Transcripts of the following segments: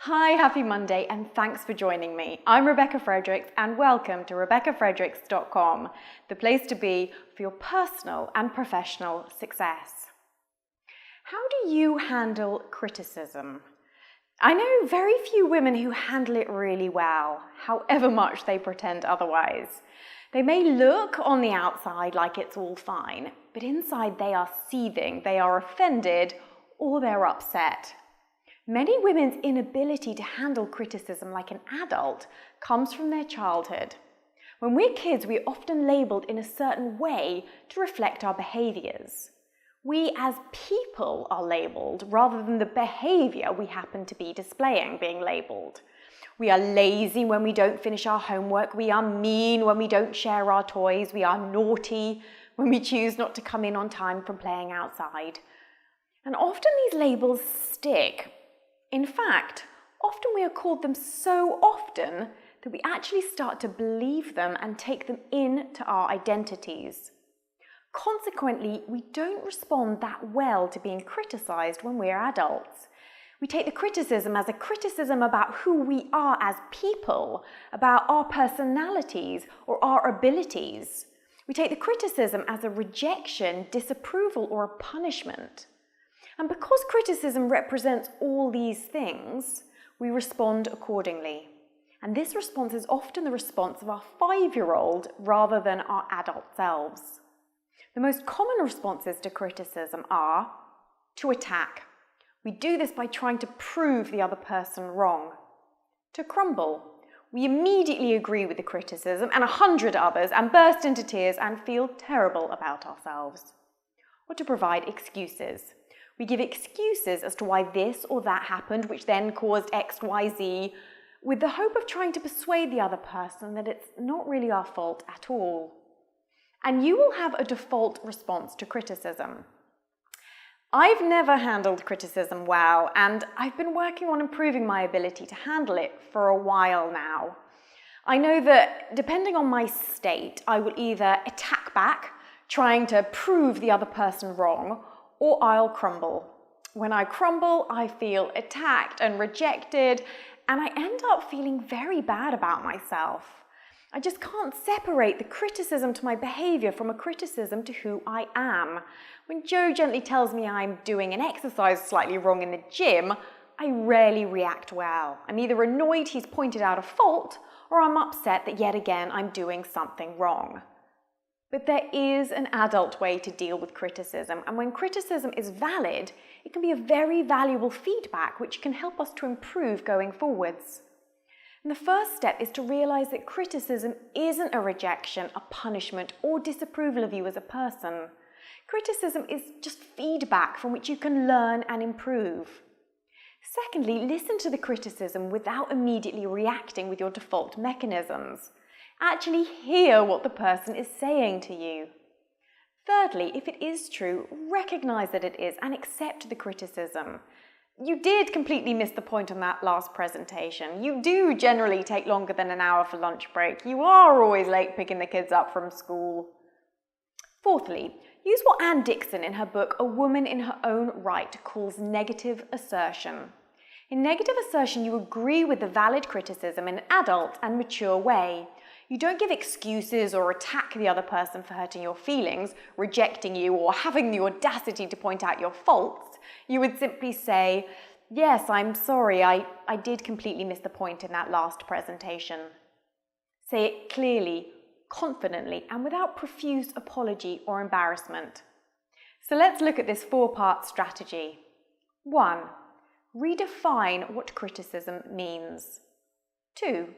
Hi, happy Monday, and thanks for joining me. I'm Rebecca Fredericks, and welcome to RebeccaFredericksTV, the place to be for your personal and professional success. How do you handle criticism? I know very few women who handle it really well, however much they pretend otherwise. They may look on the outside like it's all fine, but inside they are seething, they are offended, or they're upset. Many women's inability to handle criticism like an adult comes from their childhood. When we're kids, we're often labelled in a certain way to reflect our behaviours. We as people are labelled rather than the behaviour we happen to be displaying being labelled. We are lazy when we don't finish our homework, we are mean when we don't share our toys, we are naughty when we choose not to come in on time from playing outside. And often these labels stick. In fact, often we are called them so often that we actually start to believe them and take them into our identities. Consequently, we don't respond that well to being criticised when we're adults. We take the criticism as a criticism about who we are as people, about our personalities or our abilities. We take the criticism as a rejection, disapproval, or a punishment. And because criticism represents all these things, we respond accordingly. And this response is often the response of our 5-year-old rather than our adult selves. The most common responses to criticism are to attack. We do this by trying to prove the other person wrong. To crumble. We immediately agree with the criticism and 100 others and burst into tears and feel terrible about ourselves. Or to provide excuses. We give excuses as to why this or that happened, which then caused X, Y, Z, with the hope of trying to persuade the other person that it's not really our fault at all. And you will have a default response to criticism. I've never handled criticism well, and I've been working on improving my ability to handle it for a while now. I know that depending on my state, I will either attack back, trying to prove the other person wrong, or I'll crumble. When I crumble, I feel attacked and rejected, and I end up feeling very bad about myself. I just can't separate the criticism to my behaviour from a criticism to who I am. When Joe gently tells me I'm doing an exercise slightly wrong in the gym, I rarely react well. I'm either annoyed he's pointed out a fault, or I'm upset that yet again I'm doing something wrong. But there is an adult way to deal with criticism, and when criticism is valid, it can be a very valuable feedback which can help us to improve going forwards. And the first step is to realise that criticism isn't a rejection, a punishment, or disapproval of you as a person. Criticism is just feedback from which you can learn and improve. Secondly, listen to the criticism without immediately reacting with your default mechanisms. Actually hear what the person is saying to you. Thirdly, if it is true, recognise that it is and accept the criticism. You did completely miss the point on that last presentation. You do generally take longer than an hour for lunch break. You are always late picking the kids up from school. Fourthly, use what Anne Dixon in her book A Woman in Her Own Right calls negative assertion. In negative assertion, you agree with the valid criticism in an adult and mature way. You don't give excuses or attack the other person for hurting your feelings, rejecting you, or having the audacity to point out your faults. You would simply say, yes, I'm sorry, I did completely miss the point in that last presentation. Say it clearly, confidently, and without profuse apology or embarrassment. So let's look at this 4-part strategy. 1. Redefine what criticism means. 2.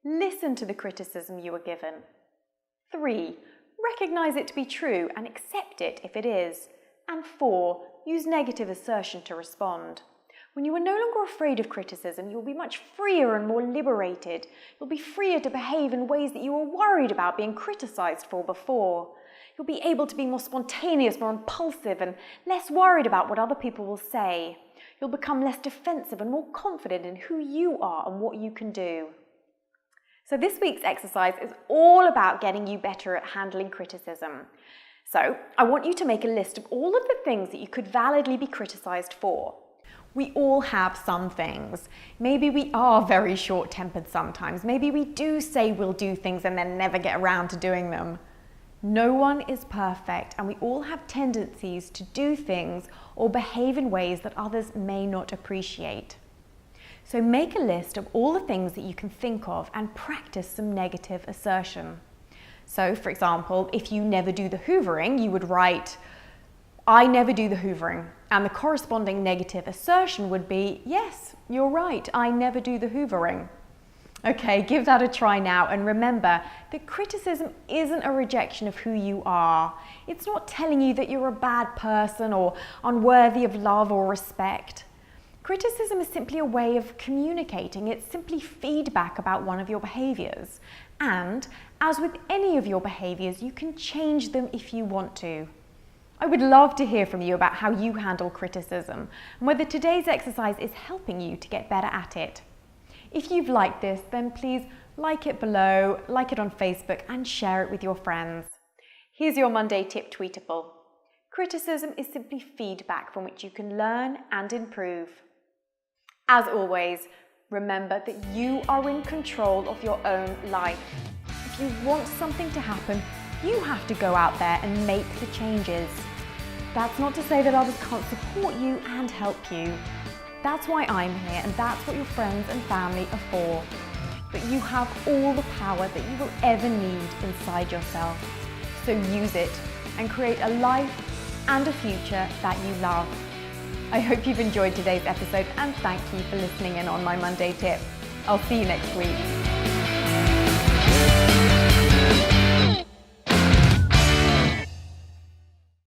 Listen to the criticism you were given. 3. Recognise it to be true and accept it if it is. And 4. Use negative assertion to respond. When you are no longer afraid of criticism, you'll be much freer and more liberated. You'll be freer to behave in ways that you were worried about being criticised for before. You'll be able to be more spontaneous, more impulsive, and less worried about what other people will say. You'll become less defensive and more confident in who you are and what you can do. So this week's exercise is all about getting you better at handling criticism. So I want you to make a list of all of the things that you could validly be criticised for. We all have some things. Maybe we are very short-tempered sometimes. Maybe we do say we'll do things and then never get around to doing them. No one is perfect, and we all have tendencies to do things or behave in ways that others may not appreciate. So make a list of all the things that you can think of and practice some negative assertion. So, for example, if you never do the hoovering, you would write, "I never do the hoovering." And the corresponding negative assertion would be, "Yes, you're right, I never do the hoovering." Okay, give that a try now, and remember that criticism isn't a rejection of who you are. It's not telling you that you're a bad person or unworthy of love or respect. Criticism is simply a way of communicating. It's simply feedback about one of your behaviors. And as with any of your behaviors, you can change them if you want to. I would love to hear from you about how you handle criticism and whether today's exercise is helping you to get better at it. If you've liked this, then please like it below, like it on Facebook, and share it with your friends. Here's your Monday tip tweetable. Criticism is simply feedback from which you can learn and improve. As always, remember that you are in control of your own life. If you want something to happen, you have to go out there and make the changes. That's not to say that others can't support you and help you. That's why I'm here, and that's what your friends and family are for. But you have all the power that you will ever need inside yourself. So use it and create a life and a future that you love. I hope you've enjoyed today's episode, and thank you for listening in on my Monday tip. I'll see you next week.